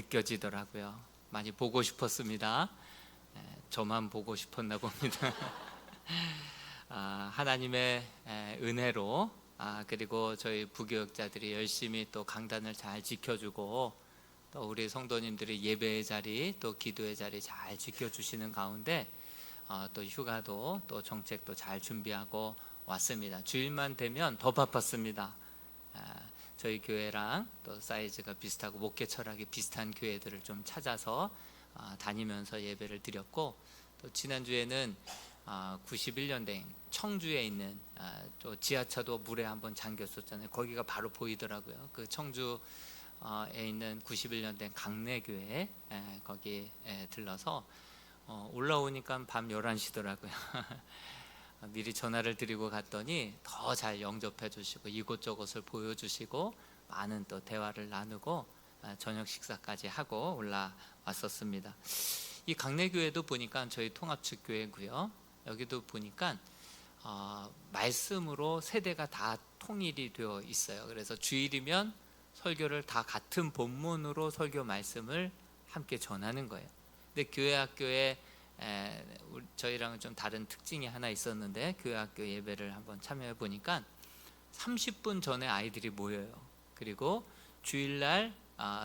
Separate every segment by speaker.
Speaker 1: 느껴지더라고요. 많이 보고 싶었습니다. 저만 보고 싶었나 봅니다. 하나님의 은혜로 그리고 저희 부교육자들이 열심히 또 강단을 잘 지켜주고 또 우리 성도님들이 예배의 자리 또 기도의 자리 잘 지켜주시는 가운데 또 휴가도 또 정책도 잘 준비하고 왔습니다. 주일만 되면 더 바빴습니다. 저희 교회랑 또 사이즈가 비슷하고 목회 철학이 비슷한 교회들을 좀 찾아서 다니면서 예배를 드렸고, 또 지난주에는 91년대 청주에 있는 또 지하차도 물에 한번 잠겼었잖아요. 거기가 바로 보이더라고요. 그 청주에 있는 91년대 강내교회 거기에 들러서 올라오니까 밤 11시더라고요. 미리 전화를 드리고 갔더니 더 잘 영접해 주시고 이곳저곳을 보여주시고 많은 또 대화를 나누고 저녁 식사까지 하고 올라왔었습니다. 이 강내교회도 보니까 저희 통합측 교회고요. 여기도 보니까 말씀으로 세대가 다 통일이 되어 있어요. 그래서 주일이면 설교를 다 같은 본문으로 설교 말씀을 함께 전하는 거예요. 근데 교회학교에 저희랑은 좀 다른 특징이 하나 있었는데, 교회학교 예배를 한번 참여해 보니까 30분 전에 아이들이 모여요. 그리고 주일날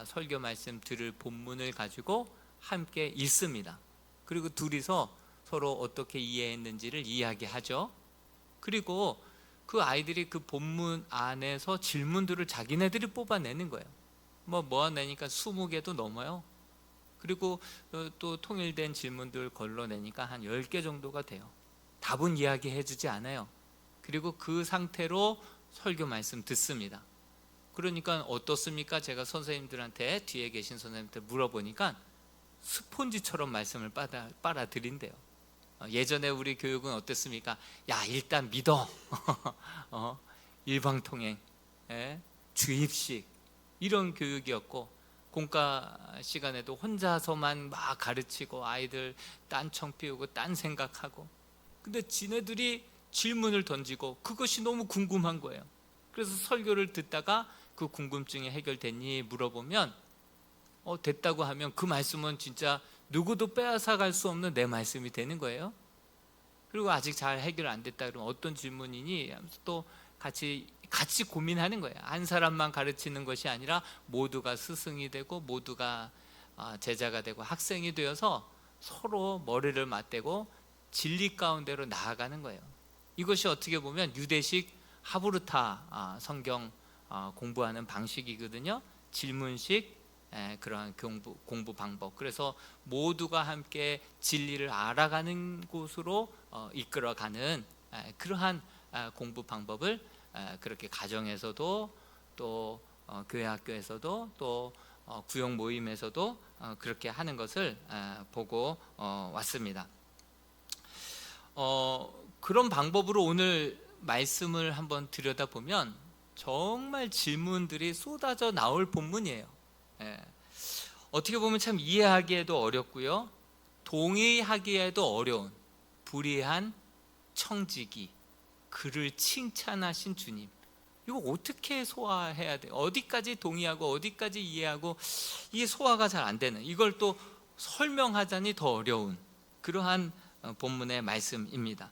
Speaker 1: 설교 말씀 들을 본문을 가지고 함께 읽습니다. 그리고 둘이서 서로 어떻게 이해했는지를 이야기하죠. 그리고 그 아이들이 그 본문 안에서 질문들을 자기네들이 뽑아내는 거예요. 모아내니까 20개도 넘어요. 그리고 또 통일된 질문들 걸러내니까 한 10개 정도가 돼요. 답은 이야기해 주지 않아요. 그리고 그 상태로 설교 말씀 듣습니다. 그러니까 어떻습니까? 제가 선생님들한테, 뒤에 계신 선생님한테 물어보니까 스폰지처럼 말씀을 빨아들인대요. 예전에 우리 교육은 어땠습니까? 야, 일단 믿어. 일방통행, 주입식, 이런 교육이었고, 공과 시간에도 혼자서만 막 가르치고 아이들 딴청 피우고 딴 생각하고, 근데 지네들이 질문을 던지고 그것이 너무 궁금한 거예요. 그래서 설교를 듣다가 그 궁금증이 해결됐니 물어보면 됐다고 하면 그 말씀은 진짜 누구도 빼앗아갈 수 없는 내 말씀이 되는 거예요. 그리고 아직 잘 해결 안 됐다 그러면 어떤 질문이니 하면서 또 같이 고민하는 거예요. 한 사람만 가르치는 것이 아니라 모두가 스승이 되고 모두가 제자가 되고 학생이 되어서 서로 머리를 맞대고 진리 가운데로 나아가는 거예요. 이것이 어떻게 보면 유대식 하브루타 성경 공부하는 방식이거든요. 질문식 그러한 공부 방법. 그래서 모두가 함께 진리를 알아가는 곳으로 이끌어가는 그러한 공부 방법을 그렇게 가정에서도 또 교회 학교에서도 또 구역 모임에서도 그렇게 하는 것을 보고 왔습니다. 그런 방법으로 오늘 말씀을 한번 들여다보면 정말 질문들이 쏟아져 나올 본문이에요. 어떻게 보면 참 이해하기에도 어렵고요, 동의하기에도 어려운 불의한 청지기, 그를 칭찬하신 주님, 이거 어떻게 소화해야 돼요? 어디까지 동의하고 어디까지 이해하고 이게 소화가 잘 안 되는, 이걸 또 설명하자니 더 어려운 그러한 본문의 말씀입니다.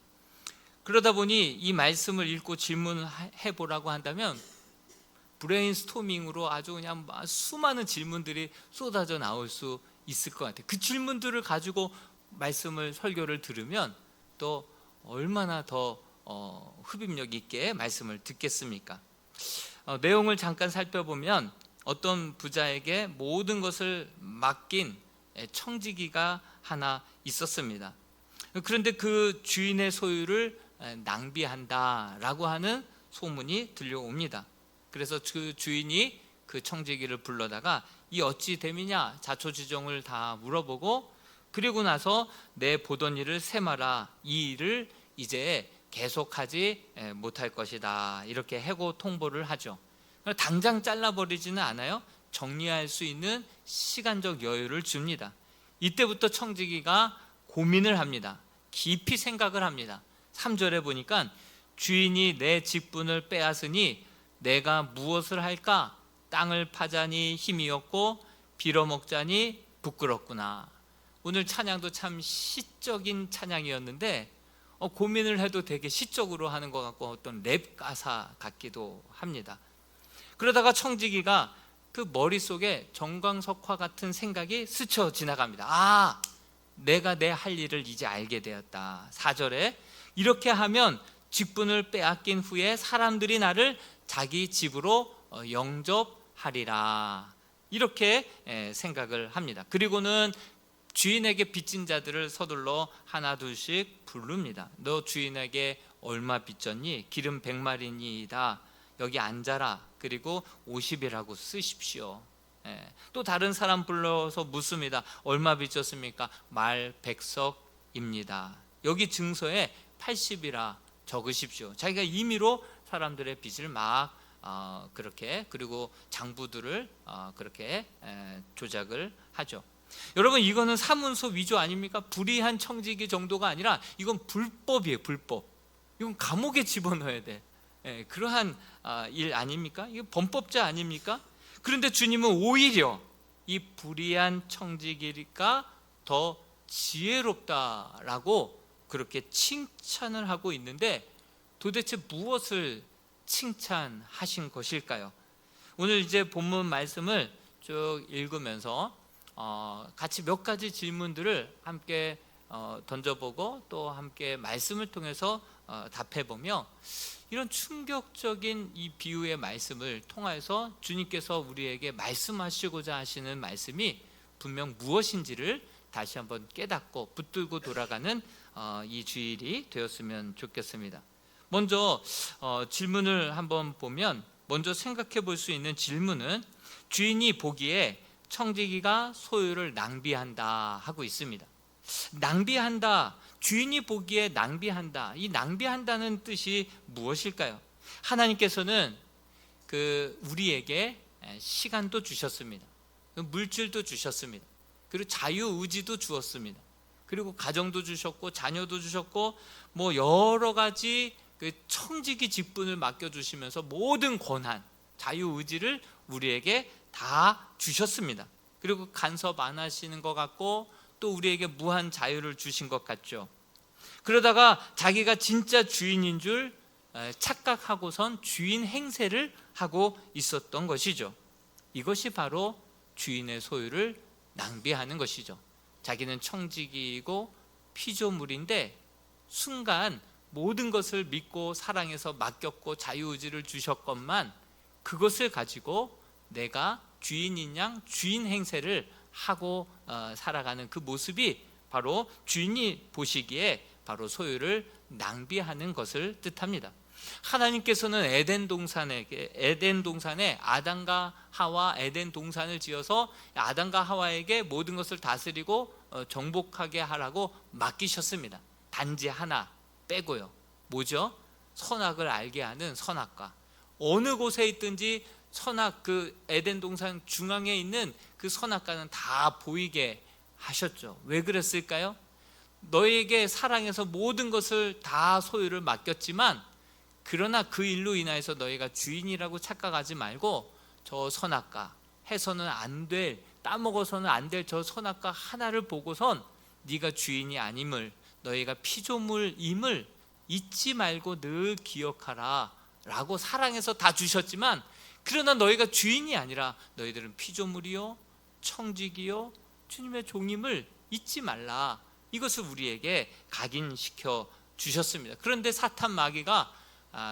Speaker 1: 그러다 보니 이 말씀을 읽고 질문해 보라고 한다면 브레인스토밍으로 아주 그냥 수많은 질문들이 쏟아져 나올 수 있을 것 같아요. 그 질문들을 가지고 말씀을, 설교를 들으면 또 얼마나 더 흡입력 있게 말씀을 듣겠습니까? 내용을 잠깐 살펴보면 어떤 부자에게 모든 것을 맡긴 청지기가 하나 있었습니다. 그런데 그 주인의 소유를 낭비한다라고 하는 소문이 들려옵니다. 그래서 그 주인이 그 청지기를 불러다가 이 어찌 됨이냐 자초지종을 다 물어보고, 그리고 나서 내 보던 일을 세마라, 이 일을 이제 계속하지 못할 것이다, 이렇게 해고 통보를 하죠. 당장 잘라버리지는 않아요. 정리할 수 있는 시간적 여유를 줍니다. 이때부터 청지기가 고민을 합니다. 깊이 생각을 합니다. 3절에 보니까 주인이 내 직분을 빼앗으니 내가 무엇을 할까? 땅을 파자니 힘이 없고 빌어먹자니 부끄럽구나. 오늘 찬양도 참 시적인 찬양이었는데 고민을 해도 되게 시적으로 하는 것 같고 어떤 랩 가사 같기도 합니다. 그러다가 청지기가 그 머릿속에 정광석화 같은 생각이 스쳐 지나갑니다. 내가 내 할 일을 이제 알게 되었다. 4절에 이렇게 하면 직분을 빼앗긴 후에 사람들이 나를 자기 집으로 영접하리라. 이렇게 생각을 합니다. 그리고는 주인에게 빚진 자들을 서둘러 하나 둘씩 부릅니다. 너 주인에게 얼마 빚졌니? 기름 100마리니이다. 여기 앉아라. 그리고 50이라고 쓰십시오. 또 다른 사람 불러서 묻습니다. 얼마 빚졌습니까? 말 100석입니다. 여기 증서에 80이라 적으십시오. 자기가 임의로 사람들의 빚을 막 그렇게, 그리고 장부들을 그렇게 조작을 하죠. 여러분, 이거는 사문서 위조 아닙니까? 불의한 청지기 정도가 아니라 이건 불법이에요. 불법. 이건 감옥에 집어넣어야 돼. 그러한 일 아닙니까? 이거 범법자 아닙니까? 그런데 주님은 오히려 이 불의한 청지기가 더 지혜롭다라고 그렇게 칭찬을 하고 있는데, 도대체 무엇을 칭찬하신 것일까요? 오늘 이제 본문 말씀을 쭉 읽으면서 같이 몇 가지 질문들을 함께 던져보고 또 함께 말씀을 통해서 답해보며, 이런 충격적인 이 비유의 말씀을 통해서 주님께서 우리에게 말씀하시고자 하시는 말씀이 분명 무엇인지를 다시 한번 깨닫고 붙들고 돌아가는 이 주일이 되었으면 좋겠습니다. 먼저 질문을 한번 보면, 먼저 생각해 볼 수 있는 질문은 주인이 보기에 청지기가 소유를 낭비한다 하고 있습니다. 낭비한다, 주인이 보기에 낭비한다. 이 낭비한다는 뜻이 무엇일까요? 하나님께서는 우리에게 시간도 주셨습니다. 물질도 주셨습니다. 그리고 자유의지도 주었습니다. 그리고 가정도 주셨고 자녀도 주셨고 뭐 여러 가지 그 청지기 직분을 맡겨주시면서 모든 권한, 자유의지를 우리에게 다 주셨습니다. 그리고 간섭 안 하시는 것 같고 또 우리에게 무한 자유를 주신 것 같죠. 그러다가 자기가 진짜 주인인 줄 착각하고선 주인 행세를 하고 있었던 것이죠. 이것이 바로 주인의 소유를 낭비하는 것이죠. 자기는 청지기이고 피조물인데 순간 모든 것을 믿고 사랑해서 맡겼고 자유의지를 주셨건만 그것을 가지고 내가 주인인 양 주인 행세를 하고 살아가는 그 모습이 바로 주인이 보시기에 바로 소유를 낭비하는 것을 뜻합니다. 하나님께서는 에덴 동산에 아담과 하와 에덴 동산을 지어서 아담과 하와에게 모든 것을 다스리고 정복하게 하라고 맡기셨습니다. 단지 하나 빼고요. 뭐죠? 선악을 알게 하는 선악과. 어느 곳에 있든지 선악, 그 에덴 동산 중앙에 있는 그 선악과는 다 보이게 하셨죠. 왜 그랬을까요? 너에게 사랑해서 모든 것을 다 소유를 맡겼지만, 그러나 그 일로 인하여서 너희가 주인이라고 착각하지 말고 저 선악과, 해서는 안 될, 따먹어서는 안 될 저 선악과 하나를 보고선 네가 주인이 아님을, 너희가 피조물임을 잊지 말고 늘 기억하라 라고 사랑해서 다 주셨지만, 그러나 너희가 주인이 아니라 너희들은 피조물이요 청지기요 주님의 종임을 잊지 말라, 이것을 우리에게 각인시켜 주셨습니다. 그런데 사탄 마귀가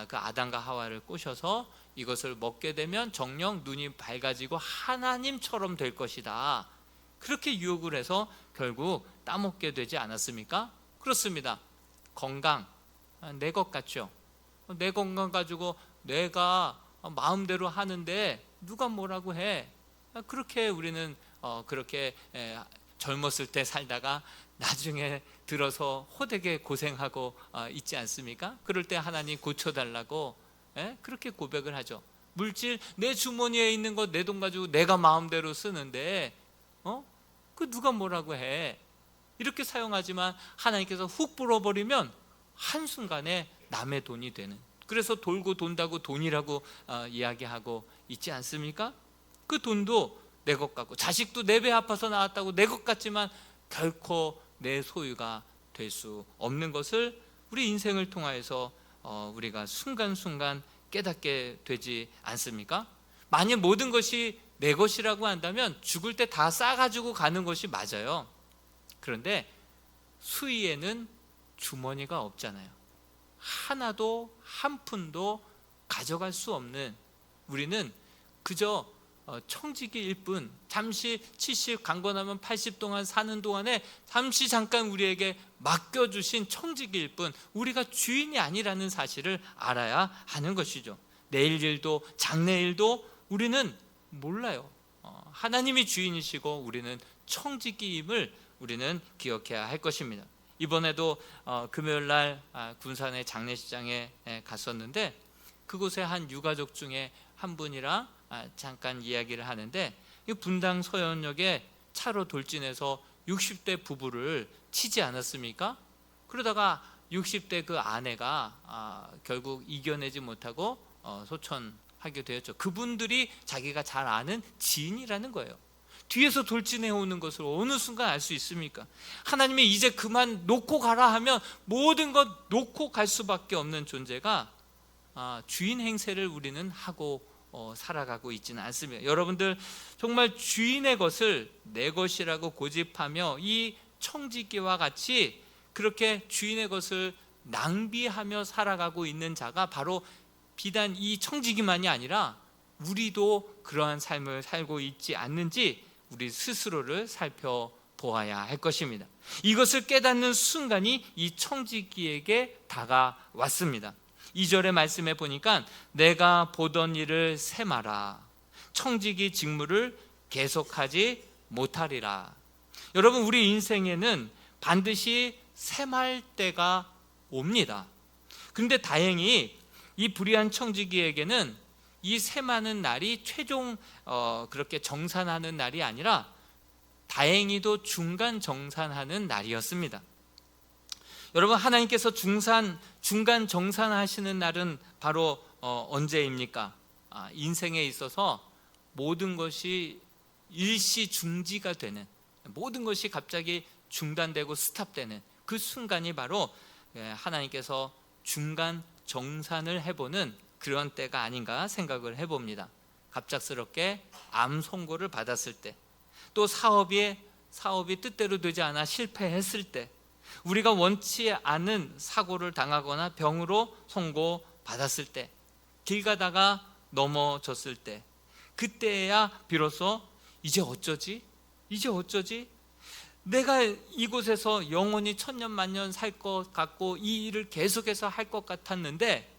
Speaker 1: 그 아담과 하와를 꼬셔서 이것을 먹게 되면 정녕 눈이 밝아지고 하나님처럼 될 것이다, 그렇게 유혹을 해서 결국 따먹게 되지 않았습니까? 그렇습니다. 건강, 내 것 같죠? 내 건강 가지고 내가 마음대로 하는데 누가 뭐라고 해? 그렇게 우리는 그렇게 젊었을 때 살다가 나중에 들어서 호되게 고생하고 있지 않습니까? 그럴 때 하나님 고쳐달라고 그렇게 고백을 하죠. 물질, 내 주머니에 있는 거 내 돈 가지고 내가 마음대로 쓰는데 그 누가 뭐라고 해? 이렇게 사용하지만 하나님께서 훅 불어버리면 한순간에 남의 돈이 되는, 그래서 돌고 돈다고 돈이라고 이야기하고 있지 않습니까? 그 돈도 내 것 같고, 자식도 내 배 아파서 낳았다고 내 것 같지만 결코 내 소유가 될 수 없는 것을 우리 인생을 통하여서 우리가 순간순간 깨닫게 되지 않습니까? 만약 모든 것이 내 것이라고 한다면 죽을 때 다 싸가지고 가는 것이 맞아요. 그런데 수위에는 주머니가 없잖아요. 하나도 한 푼도 가져갈 수 없는, 우리는 그저 청지기일 뿐, 잠시 70 강건하면 80 동안 사는 동안에 잠시 잠깐 우리에게 맡겨주신 청지기일 뿐, 우리가 주인이 아니라는 사실을 알아야 하는 것이죠. 내일 일도 장래 일도 우리는 몰라요. 하나님이 주인이시고 우리는 청지기임을 우리는 기억해야 할 것입니다. 이번에도 금요일날 군산의 장례식장에 갔었는데, 그곳에 한 유가족 중에 한 분이랑 잠깐 이야기를 하는데, 분당 서현역에 차로 돌진해서 60대 부부를 치지 않았습니까? 그러다가 60대 그 아내가 결국 이겨내지 못하고 소천하게 되었죠. 그분들이 자기가 잘 아는 지인이라는 거예요. 뒤에서 돌진해 오는 것을 어느 순간 알 수 있습니까? 하나님이 이제 그만 놓고 가라 하면 모든 것 놓고 갈 수밖에 없는 존재가 주인 행세를 우리는 하고 살아가고 있지는 않습니다. 여러분들 정말 주인의 것을 내 것이라고 고집하며 이 청지기와 같이 그렇게 주인의 것을 낭비하며 살아가고 있는 자가 바로 비단 이 청지기만이 아니라 우리도 그러한 삶을 살고 있지 않는지 우리 스스로를 살펴보아야 할 것입니다. 이것을 깨닫는 순간이 이 청지기에게 다가왔습니다. 2절의 말씀에 보니까 내가 보던 일을 셈하라, 청지기 직무를 계속하지 못하리라. 여러분, 우리 인생에는 반드시 셈할 때가 옵니다. 그런데 다행히 이 불의한 청지기에게는 이 셈하는 날이 최종 그렇게 정산하는 날이 아니라 다행히도 중간 정산하는 날이었습니다. 여러분, 하나님께서 중간 정산하시는 날은 바로 언제입니까? 인생에 있어서 모든 것이 일시 중지가 되는, 모든 것이 갑자기 중단되고 스탑되는 그 순간이 바로 하나님께서 중간 정산을 해보는 그런 때가 아닌가 생각을 해봅니다. 갑작스럽게 암 선고를 받았을 때, 또 사업이 뜻대로 되지 않아 실패했을 때, 우리가 원치 않은 사고를 당하거나 병으로 선고받았을 때, 길 가다가 넘어졌을 때, 그때야 비로소 이제 어쩌지? 내가 이곳에서 영원히 천년 만년 살 것 같고 이 일을 계속해서 할 것 같았는데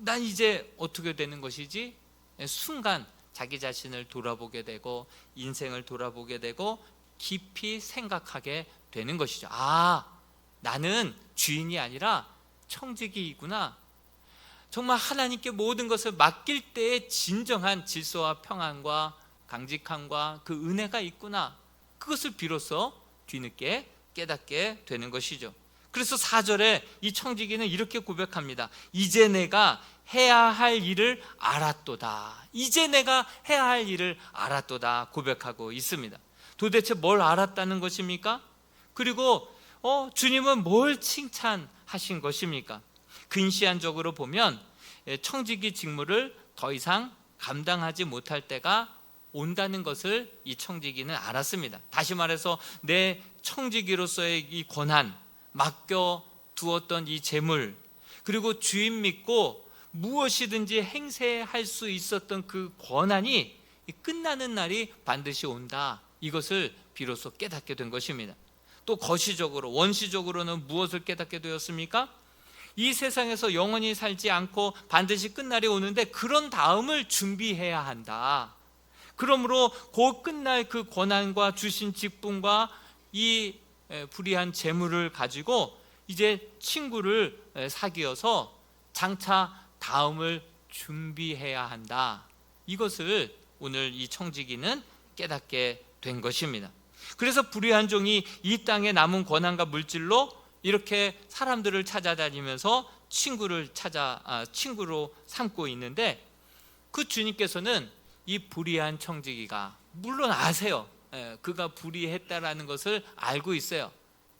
Speaker 1: 난 이제 어떻게 되는 것이지? 순간 자기 자신을 돌아보게 되고 인생을 돌아보게 되고 깊이 생각하게 되는 것이죠. 나는 주인이 아니라 청지기이구나. 정말 하나님께 모든 것을 맡길 때의 진정한 질서와 평안과 강직함과 그 은혜가 있구나. 그것을 비로소 뒤늦게 깨닫게 되는 것이죠. 그래서 4절에 이 청지기는 이렇게 고백합니다. 이제 내가 해야 할 일을 알았도다. 이제 내가 해야 할 일을 알았도다 고백하고 있습니다. 도대체 뭘 알았다는 것입니까? 그리고 주님은 뭘 칭찬하신 것입니까? 근시안적으로 보면 청지기 직무를 더 이상 감당하지 못할 때가 온다는 것을 이 청지기는 알았습니다. 다시 말해서 내 청지기로서의 이 권한, 맡겨두었던 이 재물, 그리고 주인 믿고 무엇이든지 행세할 수 있었던 그 권한이 끝나는 날이 반드시 온다. 이것을 비로소 깨닫게 된 것입니다. 또 거시적으로, 원시적으로는 무엇을 깨닫게 되었습니까? 이 세상에서 영원히 살지 않고 반드시 끝날이 오는데 그런 다음을 준비해야 한다. 그러므로 곧 끝날 그 권한과 주신 직분과 이 불의한 재물을 가지고 이제 친구를 사귀어서 장차 다음을 준비해야 한다. 이것을 오늘 이 청지기는 깨닫게 된 것입니다. 그래서 불의한 종이 이 땅에 남은 권한과 물질로 이렇게 사람들을 찾아다니면서 친구로 삼고 있는데, 그 주님께서는 이 불의한 청지기가 물론 아세요. 그가 불의했다라는 것을 알고 있어요.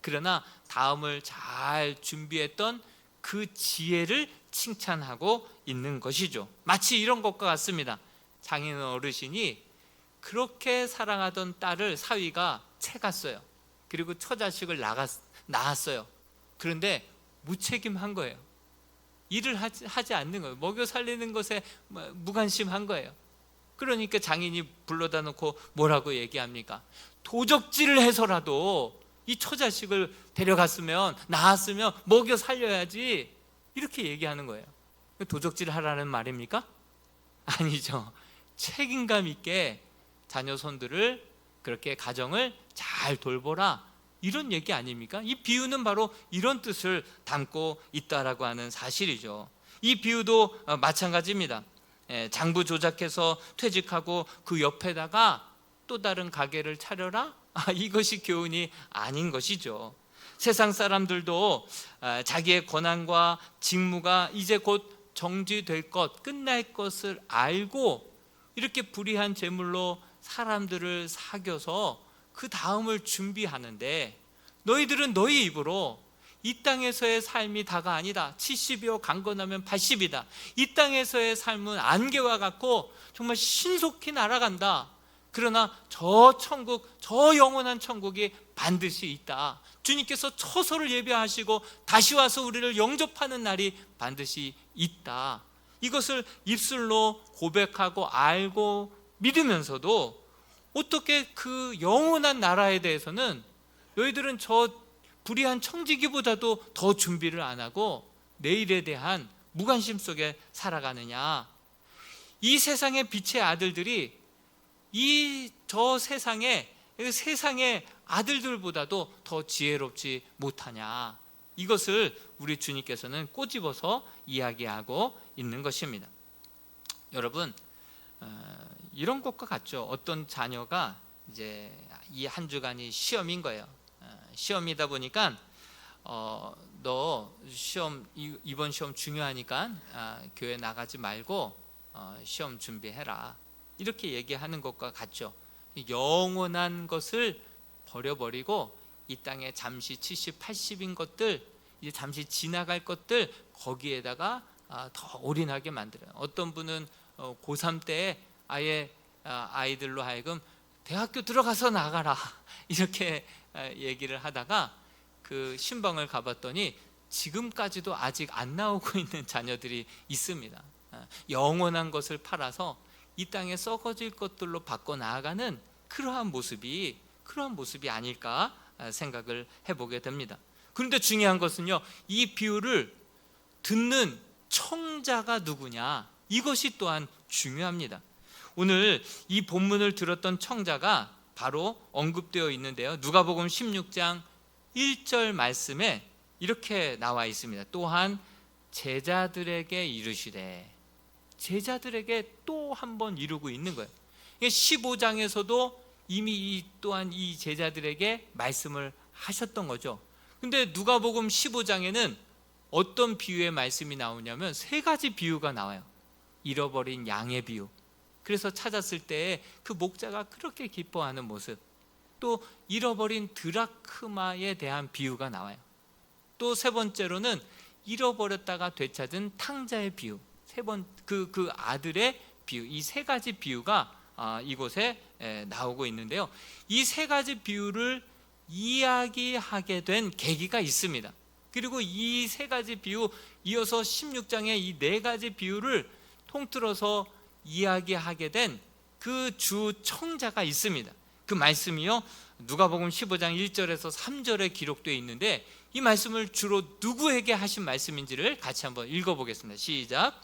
Speaker 1: 그러나 다음을 잘 준비했던 그 지혜를 칭찬하고 있는 것이죠. 마치 이런 것과 같습니다. 장인 어르신이 그렇게 사랑하던 딸을 사위가 채갔어요. 그리고 처자식을 낳았어요. 그런데 무책임한 거예요. 일을 하지 않는 거예요. 먹여 살리는 것에 무관심한 거예요. 그러니까 장인이 불러다 놓고 뭐라고 얘기합니까? 도적질을 해서라도 이 처자식을 데려갔으면, 낳았으면 먹여 살려야지, 이렇게 얘기하는 거예요. 도적질 하라는 말입니까? 아니죠. 책임감 있게 자녀 손들을, 그렇게 가정을 잘 돌보라, 이런 얘기 아닙니까? 이 비유는 바로 이런 뜻을 담고 있다라고 하는 사실이죠. 이 비유도 마찬가지입니다. 장부 조작해서 퇴직하고 그 옆에다가 또 다른 가게를 차려라? 이것이 교훈이 아닌 것이죠. 세상 사람들도 자기의 권한과 직무가 이제 곧 정지될 것, 끝날 것을 알고 이렇게 불의한 재물로 사람들을 사겨서 그 다음을 준비하는데, 너희들은 너희 입으로 이 땅에서의 삶이 다가 아니다, 70이요 강건하면 80이다, 이 땅에서의 삶은 안개와 같고 정말 신속히 날아간다, 그러나 저 천국, 저 영원한 천국이 반드시 있다, 주님께서 처소를 예비하시고 다시 와서 우리를 영접하는 날이 반드시 있다, 이것을 입술로 고백하고 알고 믿으면서도 어떻게 그 영원한 나라에 대해서는 너희들은 저 불의한 청지기보다도 더 준비를 안 하고 내일에 대한 무관심 속에 살아가느냐? 이 세상의 빛의 아들들이 저 세상의 아들들보다도 더 지혜롭지 못하냐? 이것을 우리 주님께서는 꼬집어서 이야기하고 있는 것입니다. 여러분, 이런 것과 같죠. 어떤 자녀가 이제 이 한 주간이 시험인 거예요. 시험이다 보니까 너 시험, 이번 시험 중요하니까 교회 나가지 말고 시험 준비해라, 이렇게 얘기하는 것과 같죠. 영원한 것을 버려버리고 이 땅에 잠시 70, 80인 것들, 이제 잠시 지나갈 것들, 거기에다가 더 올인하게 만들어요. 어떤 분은 고3 때에 아예 아이들로 하여금 대학교 들어가서 나가라, 이렇게 얘기를 하다가 그 신방을 가봤더니 지금까지도 아직 안 나오고 있는 자녀들이 있습니다. 영원한 것을 팔아서 이 땅에 썩어질 것들로 바꿔 나아가는 그러한 모습이 아닐까 생각을 해보게 됩니다. 그런데 중요한 것은요, 이 비유를 듣는 청자가 누구냐, 이것이 또한 중요합니다. 오늘 이 본문을 들었던 청자가 바로 언급되어 있는데요, 누가복음 16장 1절 말씀에 이렇게 나와 있습니다. 또한 제자들에게 이르시되, 제자들에게 또 한 번 이루고 있는 거예요. 15장에서도 이미 또한 이 제자들에게 말씀을 하셨던 거죠. 근데 누가복음 15장에는 어떤 비유의 말씀이 나오냐면 세 가지 비유가 나와요. 잃어버린 양의 비유, 그래서 찾았을 때 그 목자가 그렇게 기뻐하는 모습, 또 잃어버린 드라크마에 대한 비유가 나와요. 또 세 번째로는 잃어버렸다가 되찾은 탕자의 비유, 그 아들의 비유, 이 세 가지 비유가 이곳에 나오고 있는데요, 이 세 가지 비유를 이야기하게 된 계기가 있습니다. 그리고 이 세 가지 비유, 이어서 16장의 이 네 가지 비유를 통틀어서 이야기하게 된 그 주 청자가 있습니다. 그 말씀이요, 누가복음 15장 1절에서 3절에 기록되어 있는데, 이 말씀을 주로 누구에게 하신 말씀인지를 같이 한번 읽어보겠습니다. 시작.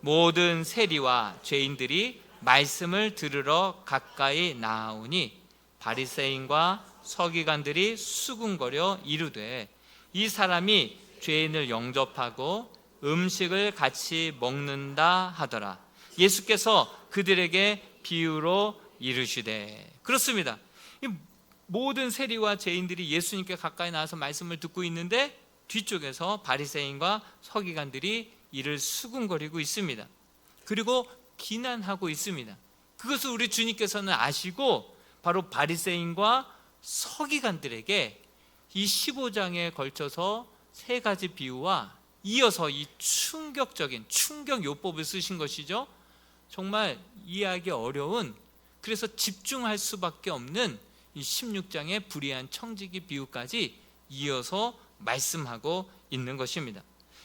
Speaker 1: 모든 세리와 죄인들이 말씀을 들으러 가까이 나아오니 바리새인과 서기관들이 수군거려 이르되, 이 사람이 죄인을 영접하고 음식을 같이 먹는다 하더라. 예수께서 그들에게 비유로 이르시되. 그렇습니다. 모든 세리와 죄인들이 예수님께 가까이 나와서 말씀을 듣고 있는데 뒤쪽에서 바리새인과 서기관들이 이를 수군거리고 있습니다. 그리고 비난하고 있습니다. 그것을 우리 주님께서는 아시고 바로 바리새인과 서기관들에게 이 15장에 걸쳐서 세 가지 비유와 이어서 이 충격적인 충격요법을 쓰신 것이죠. 정말 이해하기 어려운, 그래서 집중할 수밖에 없는 이 16장의 불의한 청지기 비유까지 이어서 말씀하고 있는 것입니다.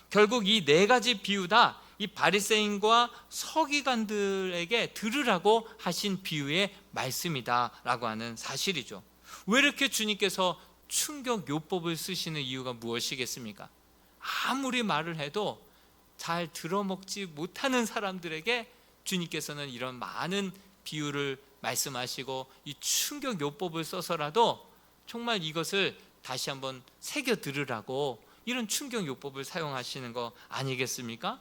Speaker 1: 결국 이 네 가지 비유 다 이 바리새인과 서기관들에게 들으라고 하신 비유의 말씀이다라고 하는 사실이죠. 왜 이렇게 주님께서 충격요법을 쓰시는 이유가 무엇이겠습니까? 아무리 말을 해도 잘 들어먹지 못하는 사람들에게 주님께서는 이런 많은 비유를 말씀하시고 이 충격요법을 써서라도 정말 이것을 다시 한번 새겨 들으라고 이런 충격요법을 사용하시는 거 아니겠습니까?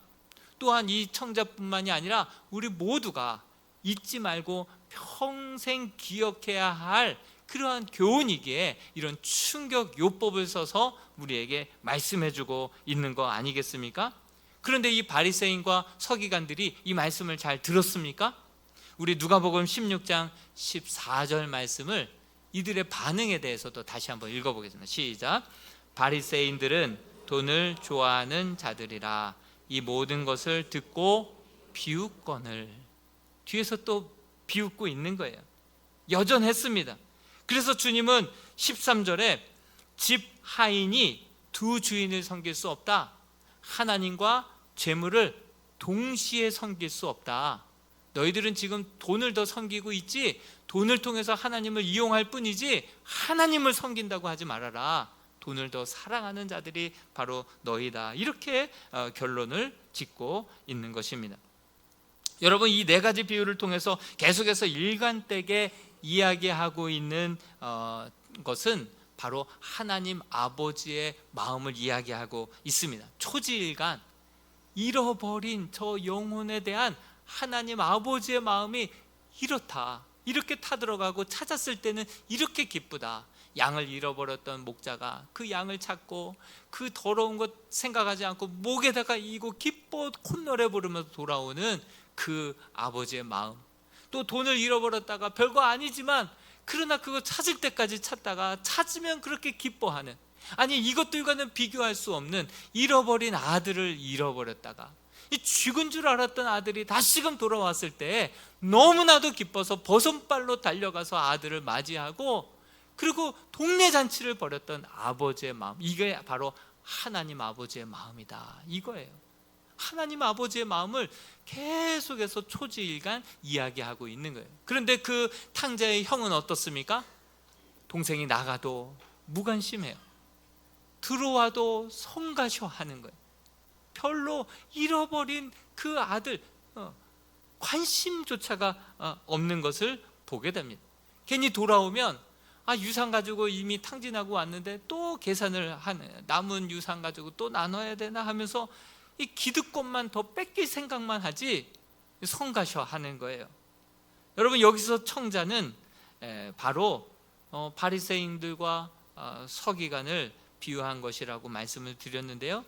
Speaker 1: 또한 이 청자뿐만이 아니라 우리 모두가 잊지 말고 평생 기억해야 할 그러한 교훈이기에 이런 충격요법을 써서 우리에게 말씀해주고 있는 거 아니겠습니까? 그런데 이 바리새인과 서기관들이 이 말씀을 잘 들었습니까? 우리 누가복음 16장 14절 말씀을 이들의 반응에 대해서도 다시 한번 읽어보겠습니다. 시작. 바리새인들은 돈을 좋아하는 자들이라 이 모든 것을 듣고 비웃거늘. 뒤에서 또 비웃고 있는 거예요. 여전했습니다. 그래서 주님은 13절에 집 하인이 두 주인을 섬길 수 없다. 하나님과 재물을 동시에 섬길 수 없다. 너희들은 지금 돈을 더 섬기고 있지, 돈을 통해서 하나님을 이용할 뿐이지 하나님을 섬긴다고 하지 말아라. 돈을 더 사랑하는 자들이 바로 너희다. 이렇게 결론을 짓고 있는 것입니다. 여러분, 이 네 가지 비유를 통해서 계속해서 일관되게 이야기하고 있는 것은 바로 하나님 아버지의 마음을 이야기하고 있습니다. 초지일간 잃어버린 저 영혼에 대한 하나님 아버지의 마음이 이렇다. 이렇게 타들어가고 찾았을 때는 이렇게 기쁘다. 양을 잃어버렸던 목자가 그 양을 찾고 그 더러운 것 생각하지 않고 목에다가 이고 기뻐 콧노래 부르면서 돌아오는 그 아버지의 마음. 또 돈을 잃어버렸다가 별거 아니지만 그러나 그거 찾을 때까지 찾다가 찾으면 그렇게 기뻐하는, 아니 이것들과는 비교할 수 없는 잃어버린 아들을 잃어버렸다가 이 죽은 줄 알았던 아들이 다시금 돌아왔을 때 너무나도 기뻐서 버선발로 달려가서 아들을 맞이하고 그리고 동네 잔치를 벌였던 아버지의 마음, 이게 바로 하나님 아버지의 마음이다 이거예요. 하나님 아버지의 마음을 계속해서 초지일간 이야기하고 있는 거예요. 그런데 그 탕자의 형은 어떻습니까? 동생이 나가도 무관심해요. 들어와도 성가셔하는 거예요. 별로 잃어버린 그 아들 관심조차가 없는 것을 보게 됩니다. 괜히 돌아오면 유산 가지고 이미 탕진하고 왔는데 또 계산을 하네. 남은 유산 가지고 또 나눠야 되나 하면서 이 기득권만 더 뺏길 생각만 하지 성가셔 하는 거예요. 여러분, 여기서 청자는 바로 바리새인들과 서기관을 비유한 것이라고 말씀을 드렸는데요.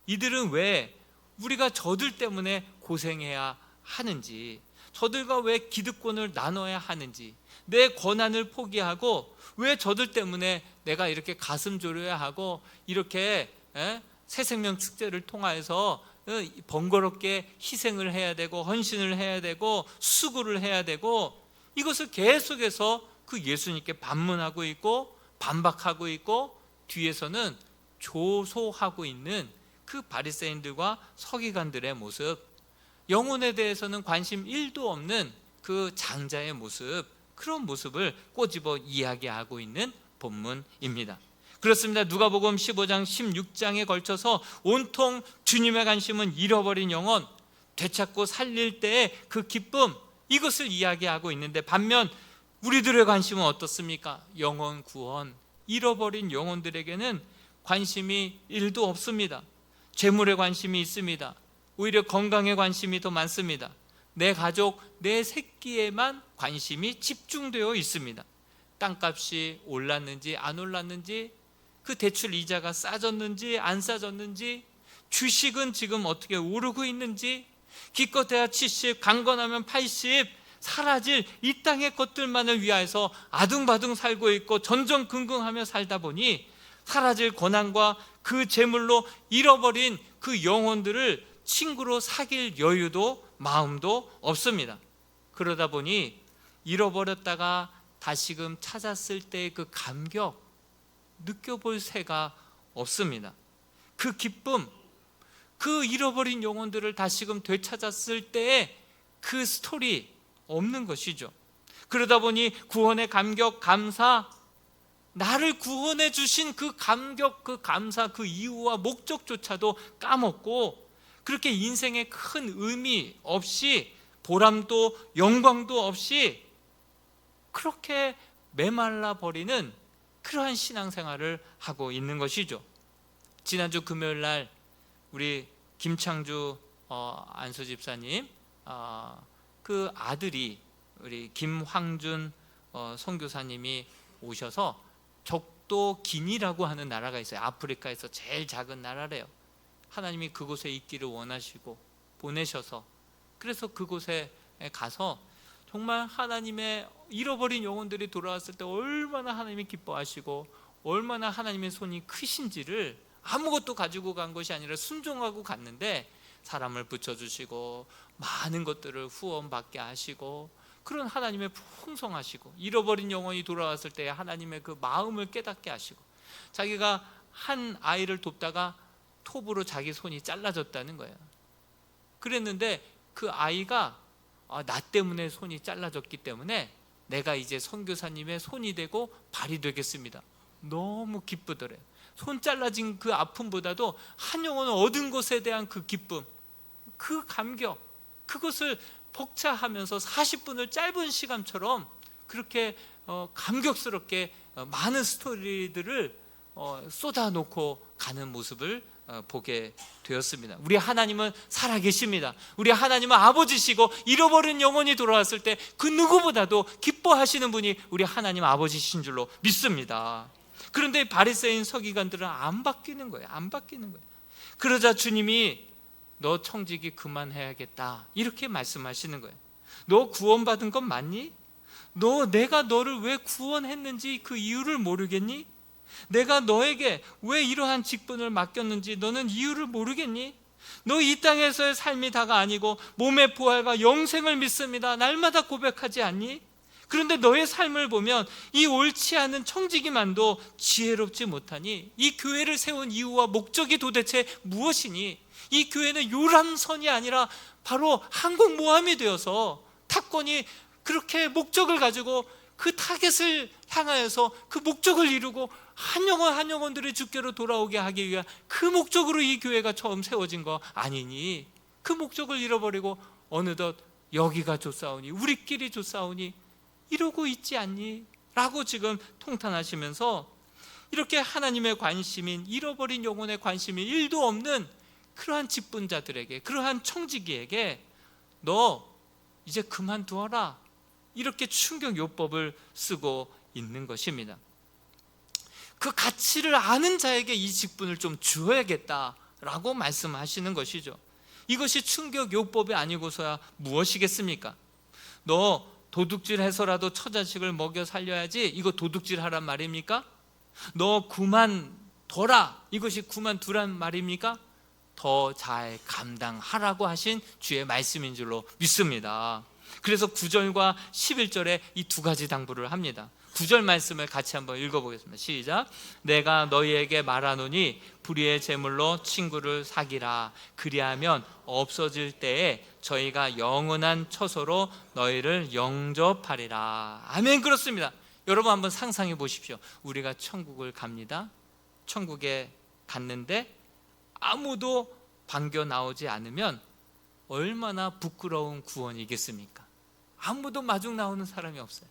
Speaker 1: 이들은 왜 우리가 저들 때문에 고생해야 하는지, 저들과 왜 기득권을 나눠야 하는지, 내 권한을 포기하고 왜 저들 때문에 내가 이렇게 가슴 졸여야 하고 이렇게 새생명 축제를 통하여서 번거롭게 희생을 해야 되고 헌신을 해야 되고 수고를 해야 되고, 이것을 계속해서 그 예수님께 반문하고 있고 반박하고 있고 뒤에서는 조소하고 있는 그 바리새인들과 서기관들의 모습, 영혼에 대해서는 관심 1도 없는 그 장자의 모습, 그런 모습을 꼬집어 이야기하고 있는 본문입니다. 그렇습니다. 누가복음 15장 16장에 걸쳐서 온통 주님의 관심은 잃어버린 영혼, 되찾고 살릴 때의 그 기쁨, 이것을 이야기하고 있는데 반면 우리들의 관심은 어떻습니까? 영혼 구원, 잃어버린 영혼들에게는 관심이 1도 없습니다. 재물에 관심이 있습니다. 오히려 건강에 관심이 더 많습니다. 내 가족, 내 새끼에만 관심이 집중되어 있습니다. 땅값이 올랐는지 안 올랐는지, 그 대출 이자가 싸졌는지 안 싸졌는지, 주식은 지금 어떻게 오르고 있는지, 기껏해야 70, 강건하면 80, 사라질 이 땅의 것들만을 위하여서 아둥바둥 살고 있고 전전긍긍하며 살다 보니 사라질 고난과 그 재물로 잃어버린 그 영혼들을 친구로 사귈 여유도 마음도 없습니다. 그러다 보니 잃어버렸다가 다시금 찾았을 때의 그 감격 느껴볼 새가 없습니다. 그 기쁨, 그 잃어버린 영혼들을 다시금 되찾았을 때의 그 스토리 없는 것이죠. 그러다 보니 구원의 감격, 감사, 나를 구원해 주신 그 감격, 그 감사, 그 이유와 목적조차도 까먹고 그렇게 인생에 큰 의미 없이 보람도 영광도 없이 그렇게 메말라 버리는 그러한 신앙생활을 하고 있는 것이죠. 지난주 금요일 날 우리 김창주 안수 집사님 그 아들이 우리 김황준 선교사님이 오셔서 적도 기니라고 하는 나라가 있어요. 아프리카에서 제일 작은 나라래요. 하나님이 그곳에 있기를 원하시고 보내셔서 그래서 그곳에 가서 정말 하나님의 잃어버린 영혼들이 돌아왔을 때 얼마나 하나님이 기뻐하시고 얼마나 하나님의 손이 크신지를 아무것도 가지고 간 것이 아니라 순종하고 갔는데 사람을 붙여주시고 많은 것들을 후원받게 하시고 그런 하나님의 풍성하시고 잃어버린 영혼이 돌아왔을 때 하나님의 그 마음을 깨닫게 하시고 자기가 한 아이를 돕다가 톱으로 자기 손이 잘라졌다는 거예요. 그랬는데 그 아이가 나 때문에 손이 잘라졌기 때문에 내가 이제 선교사님의 손이 되고 발이 되겠습니다. 너무 기쁘더래요. 손 잘라진 그 아픔보다도 한 영혼을 얻은 것에 대한 그 기쁨, 그 감격, 그것을 벅차하면서 40분을 짧은 시간처럼 그렇게 감격스럽게 많은 스토리들을 쏟아놓고 가는 모습을 보게 되었습니다. 우리 하나님은 살아계십니다. 우리 하나님은 아버지시고 잃어버린 영혼이 돌아왔을 때 그 누구보다도 기뻐하시는 분이 우리 하나님 아버지신 줄로 믿습니다. 그런데 바리새인 서기관들은 안 바뀌는 거예요. 안 바뀌는 거예요. 그러자 주님이 너 청지기 그만해야겠다 이렇게 말씀하시는 거예요. 너 구원받은 건 맞니? 내가 너를 왜 구원했는지 그 이유를 모르겠니? 내가 너에게 왜 이러한 직분을 맡겼는지 너는 이유를 모르겠니? 너 이 땅에서의 삶이 다가 아니고 몸의 부활과 영생을 믿습니다 날마다 고백하지 않니? 그런데 너의 삶을 보면 이 옳지 않은 청지기만도 지혜롭지 못하니 이 교회를 세운 이유와 목적이 도대체 무엇이니? 이 교회는 요람선이 아니라 바로 항공모함이 되어서 탑건이 그렇게 목적을 가지고 그 타겟을 향하여서 그 목적을 이루고 한 영혼 한 영혼들이 주께로 돌아오게 하기 위한 그 목적으로 이 교회가 처음 세워진 거 아니니? 그 목적을 잃어버리고 어느덧 여기가 좋사오니 우리끼리 좋사오니 이러고 있지 않니? 라고 지금 통탄하시면서 이렇게 하나님의 관심인 잃어버린 영혼의 관심이 1도 없는 그러한 직분자들에게 그러한 청지기에게 너 이제 그만두어라 이렇게 충격요법을 쓰고 있는 것입니다. 그 가치를 아는 자에게 이 직분을 좀 주어야겠다라고 말씀하시는 것이죠. 이것이 충격요법이 아니고서야 무엇이겠습니까? 너 도둑질해서라도 처자식을 먹여 살려야지 이거 도둑질하란 말입니까? 너 그만둬라 이것이 그만두란 말입니까? 더 잘 감당하라고 하신 주의 말씀인 줄로 믿습니다. 그래서 9절과 11절에 이 두 가지 당부를 합니다. 9절 말씀을 같이 한번 읽어보겠습니다. 시작. 내가 너희에게 말하노니 불의의 제물로 친구를 사귀라. 그리하면 없어질 때에 저희가 영원한 처소로 너희를 영접하리라. 아멘. 그렇습니다. 여러분 한번 상상해 보십시오. 우리가 천국을 갑니다. 천국에 갔는데 아무도 반겨 나오지 않으면 얼마나 부끄러운 구원이겠습니까? 아무도 마중 나오는 사람이 없어요.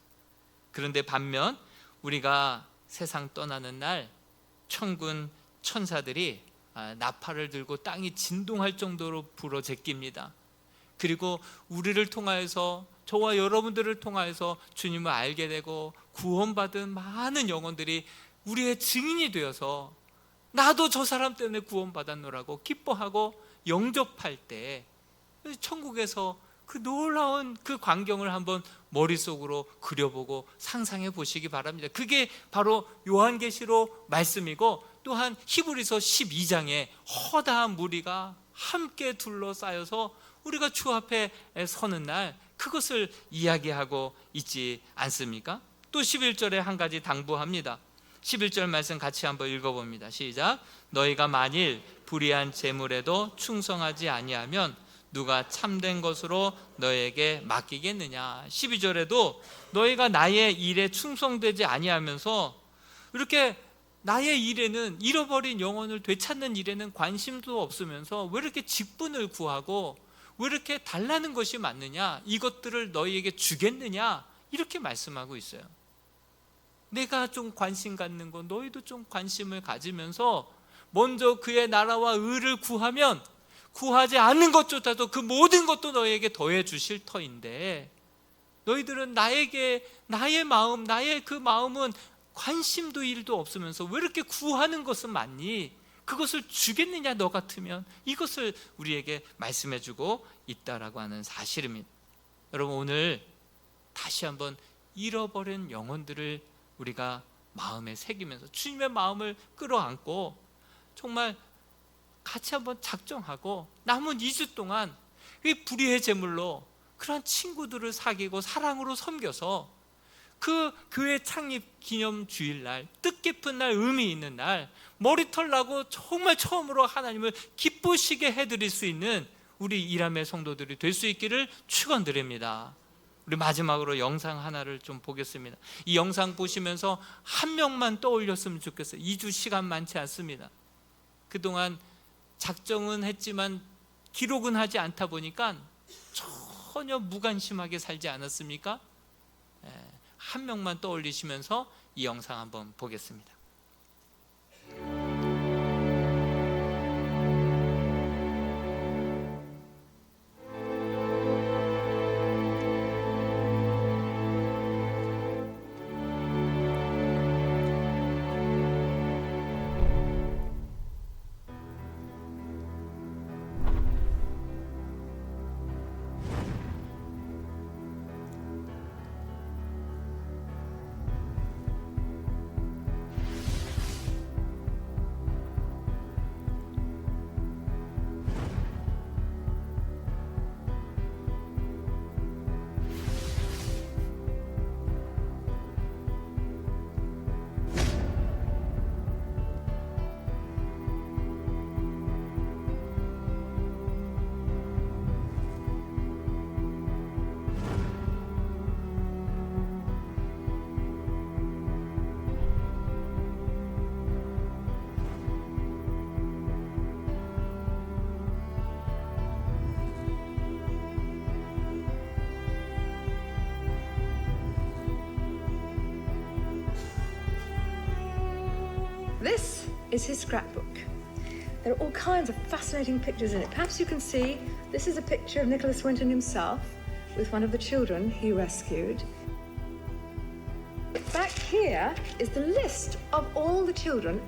Speaker 1: 그런데 반면 우리가 세상 떠나는 날 천군 천사들이 나팔을 들고 땅이 진동할 정도로 불어 제낍니다. 그리고 우리를 통하여서 저와 여러분들을 통하여서 주님을 알게 되고 구원받은 많은 영혼들이 우리의 증인이 되어서 나도 저 사람 때문에 구원받았노라고 기뻐하고 영접할 때 천국에서 그 놀라운 그 광경을 한번 머릿속으로 그려보고 상상해 보시기 바랍니다. 그게 바로 요한계시록 말씀이고, 또한 히브리서 12장에 허다한 무리가 함께 둘러싸여서 우리가 주 앞에 서는 날, 그것을 이야기하고 있지 않습니까? 또 11절에 한 가지 당부합니다. 11절 말씀 같이 한번 읽어봅니다. 시작. 너희가 만일 불의한 재물에도 충성하지 아니하면 누가 참된 것으로 너에게 맡기겠느냐. 12절에도 너희가 나의 일에 충성되지 아니하면서 이렇게 나의 일에는, 잃어버린 영혼을 되찾는 일에는 관심도 없으면서 왜 이렇게 직분을 구하고 왜 이렇게 달라는 것이 많느냐, 이것들을 너희에게 주겠느냐, 이렇게 말씀하고 있어요. 내가 좀 관심 갖는 거 너희도 좀 관심을 가지면서 먼저 그의 나라와 의를 구하면 구하지 않는 것조차도 그 모든 것도 너희에게 더해 주실 터인데, 너희들은 나에게 나의 마음, 나의 그 마음은 관심도 일도 없으면서 왜 이렇게 구하는 것은 많니? 그것을 주겠느냐 너 같으면? 이것을 우리에게 말씀해 주고 있다라고 하는 사실입니다. 여러분, 오늘 다시 한번 잃어버린 영혼들을 우리가 마음에 새기면서 주님의 마음을 끌어안고 정말 같이 한번 작정하고 남은 2주 동안 이 불의의 제물로 그런 친구들을 사귀고 사랑으로 섬겨서 그 교회 창립 기념 주일날, 뜻깊은 날, 의미 있는 날, 머리털 나고 정말 처음으로 하나님을 기쁘시게 해드릴 수 있는 우리 이람의 성도들이 될 수 있기를 축원드립니다. 우리 마지막으로 영상 하나를 좀 보겠습니다. 이 영상 보시면서 한 명만 떠올렸으면 좋겠어요. 2주 시간 많지 않습니다. 그동안 작정은 했지만 기록은 하지 않다 보니까 전혀 무관심하게 살지 않았습니까? 한 명만 떠올리시면서 이 영상 한번 보겠습니다.
Speaker 2: This is his scrapbook. There are all kinds of fascinating pictures in it. Perhaps you can see this is a picture of Nicholas Winton himself with one of the children he rescued. Back here is the list of all the children.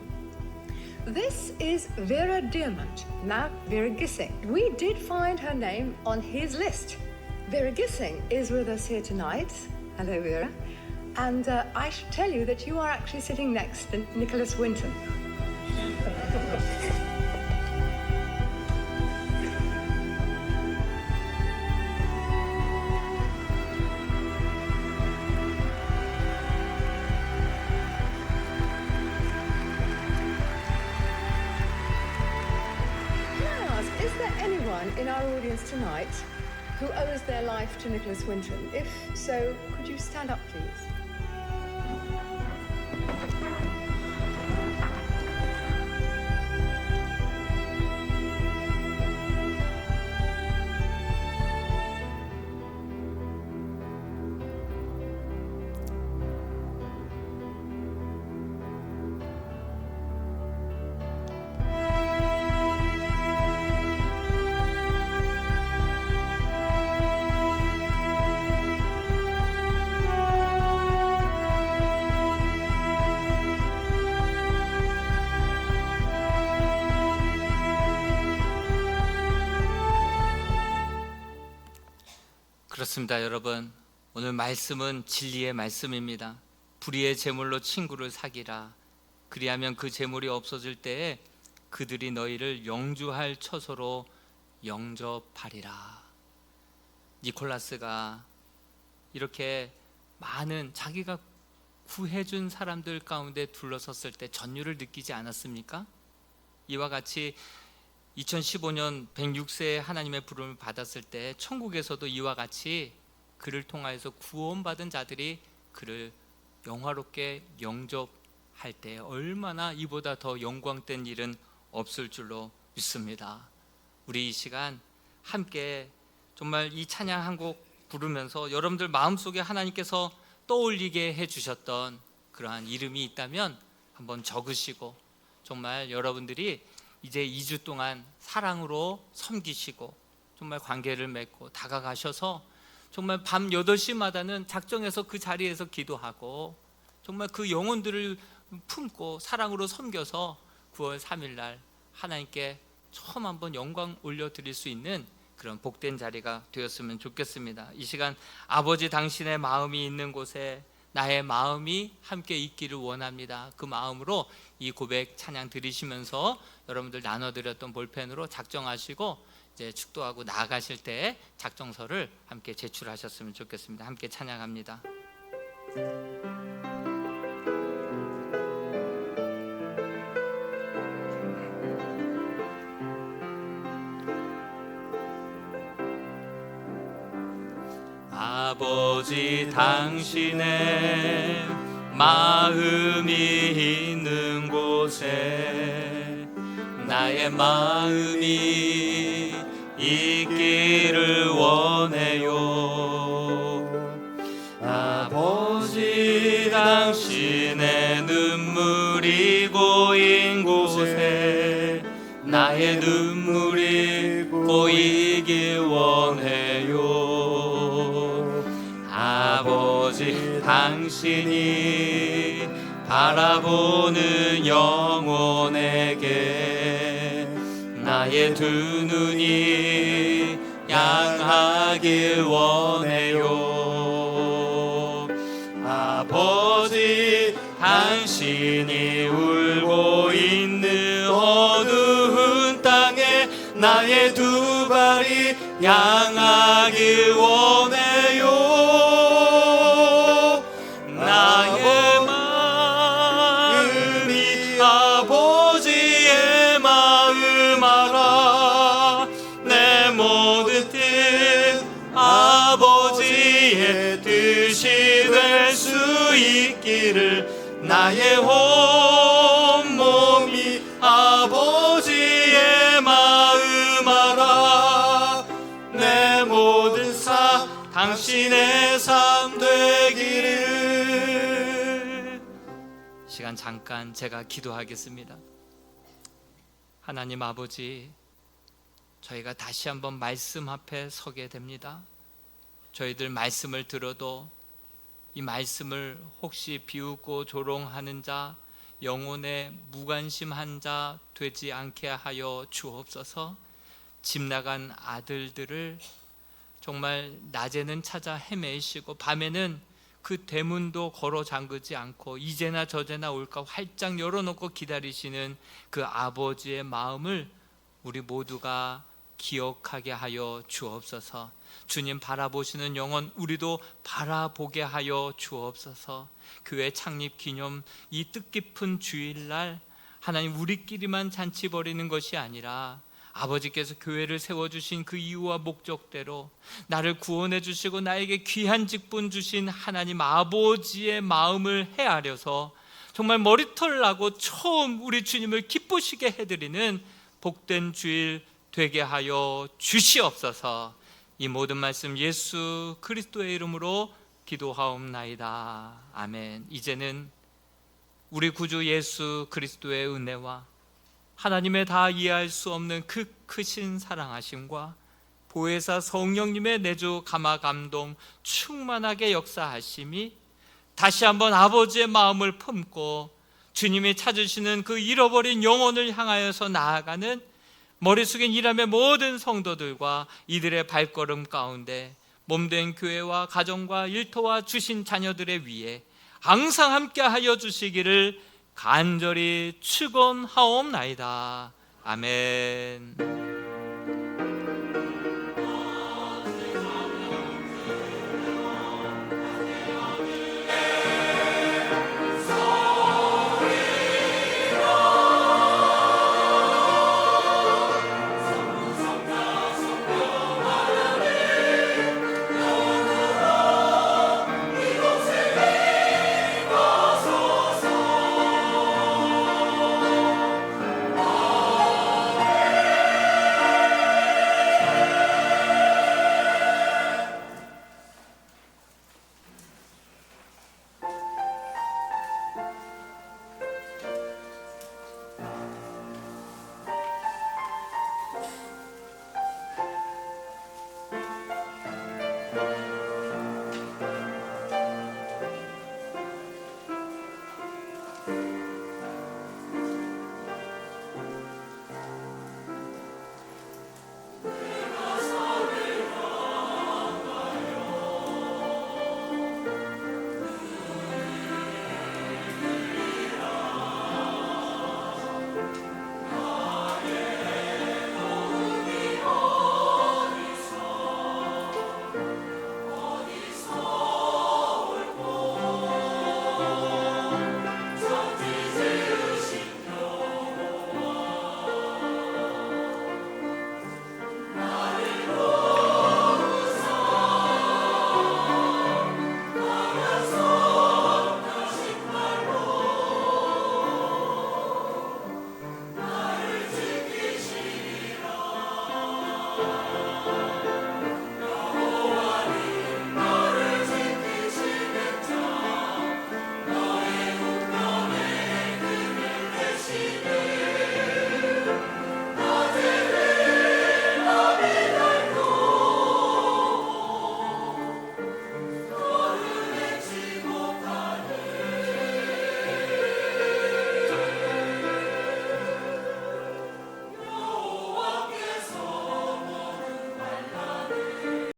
Speaker 2: This is Vera Diamond, now Vera Gissing. We did find her name on his list. Vera Gissing is with us here tonight. Hello, Vera. And I should tell you that you are actually sitting next to Nicholas Winton. Can I ask, is there anyone in our audience tonight who owes their life to Nicholas Winton? If so, could you stand up, please?
Speaker 1: 그렇습니다, 여러분. 오늘 말씀은 진리의 말씀입니다. 불의의 제물로 친구를 사귀라. 그리하면 그 제물이 없어질 때에 그들이 너희를 영주할 처소로 영접하리라. 니콜라스가 이렇게 많은 자기가 구해준 사람들 가운데 둘러섰을 때 전율을 느끼지 않았습니까? 이와 같이 2015년 106세에 하나님의 부름을 받았을 때 천국에서도 이와 같이 그를 통하여서 구원받은 자들이 그를 영화롭게 영접할 때 얼마나 이보다 더 영광된 일은 없을 줄로 믿습니다. 우리 이 시간 함께 정말 이 찬양 한 곡 부르면서 여러분들 마음속에 하나님께서 떠올리게 해주셨던 그러한 이름이 있다면 한번 적으시고, 정말 여러분들이 이제 2주 동안 사랑으로 섬기시고 정말 관계를 맺고 다가가셔서 정말 밤 8시마다는 작정해서 그 자리에서 기도하고 정말 그 영혼들을 품고 사랑으로 섬겨서 9월 3일 날 하나님께 처음 한번 영광 올려드릴 수 있는 그런 복된 자리가 되었으면 좋겠습니다. 이 시간 아버지 당신의 마음이 있는 곳에 나의 마음이 함께 있기를 원합니다. 그 마음으로 이 고백 찬양 드리시면서 여러분들 나눠드렸던 볼펜으로 작정하시고 이제 축도하고 나아가실 때 작정서를 함께 제출하셨으면 좋겠습니다. 함께 찬양합니다. 아버지 당신의 마음이 있는 곳에 나의 마음이 있기를 원해요. 아버지 당신의 눈물이 고인 곳에 나의 눈물이 고이길 원해요. 아버지 당신이 바라보는 영혼에게 나의 두 눈이 향하길 원해요. 아버지 당신이 울고 있는 어두운 땅에 나의 두 발이 향하길 원해요. 나의 마음이 아버지의 마음 알아. 내 모든 뜻 아버지의 뜻이 될 수 있기를 나의 온 몸이 아버지의 마음 알아. 내 모든 삶 당신의 삶 되기를. 시간 잠깐 제가 기도하겠습니다. 하나님 아버지, 저희가 다시 한번 말씀 앞에 서게 됩니다. 저희들 말씀을 들어도 이 말씀을 혹시 비웃고 조롱하는 자, 영혼에 무관심한 자 되지 않게 하여 주옵소서. 집 나간 아들들을 정말 낮에는 찾아 헤매시고 밤에는 그 대문도 걸어 잠그지 않고 이제나 저제나 올까 활짝 열어놓고 기다리시는 그 아버지의 마음을 우리 모두가 기억하게 하여 주옵소서. 주님 바라보시는 영혼 우리도 바라보게 하여 주옵소서. 교회 창립 기념 이 뜻깊은 주일날 하나님 우리끼리만 잔치 벌이는 것이 아니라 아버지께서 교회를 세워주신 그 이유와 목적대로 나를 구원해 주시고 나에게 귀한 직분 주신 하나님 아버지의 마음을 헤아려서 정말 머리털 나고 처음 우리 주님을 기쁘시게 해드리는 복된 주일 되게 하여 주시옵소서. 이 모든 말씀 예수 그리스도의 이름으로 기도하옵나이다. 아멘. 이제는 우리 구주 예수 그리스도의 은혜와 하나님의 다 이해할 수 없는 그 크신 사랑하심과 보혜사 성령님의 내주 감화 감동 충만하게 역사하심이 다시 한번 아버지의 마음을 품고 주님이 찾으시는 그 잃어버린 영혼을 향하여서 나아가는 머리 숙인 이람의 모든 성도들과 이들의 발걸음 가운데 몸된 교회와 가정과 일터와 주신 자녀들의 위에 항상 함께하여 주시기를 간절히 축원하옵나이다. 아멘.